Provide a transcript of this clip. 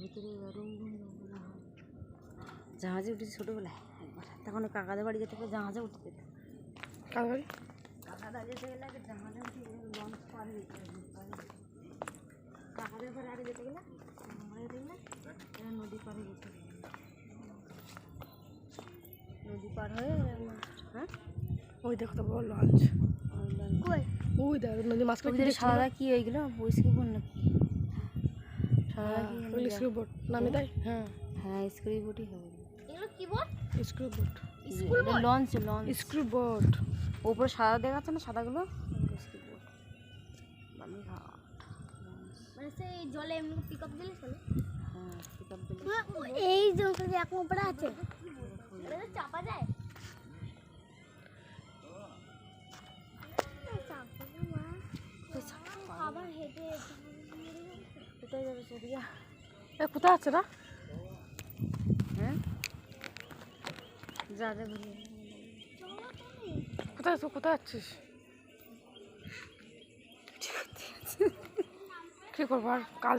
ভিতরে রুম হয়। জাহাজে উঠেছি ছোটোবেলায় একবার, তখন কাকাদের বাড়ি যেতে জাহাজে উঠতে যেত। কার বাড়ি? কাকাদের যেতে গেলে আগে জাহাজে উঠে লঞ্চ পার হয়ে যেতে হবে। কাকাদের ঘরে আগে যেতে গেলে নদী পার হয়ে যেতে হবে। নদী পার হয়ে হ্যাঁ ওই দেখো তো বড় লঞ্চ। ওই দেখো নদী মাঝখানে সাদা কি ওইগুলো স্ক্রুবোট নাকি? সাদা কি স্ক্রুবোট নামে দেয়? হ্যাঁ হ্যাঁ স্ক্রুবোটই হবে। এগুলো কি বোট? স্ক্রুবোট। লঞ্চ স্ক্রুবোট। ওপরে সাদা দেখা যাচ্ছে না, সাদাগুলো স্ক্রুবোট। মানে সেই জলে এমনি পিকআপ দিলে চলে? হ্যাঁ পিকআপ দিলে। এই জলটা এক উপরে আছে, এটা চাপা যায়। আবার হেঁটে কোথায় যাবে সেদিকে? কোথায় আছে না? হ্যাঁ যা যা ঘুরে কোথায় আছো? কোথায় আছিস? কি করবো আর কাজ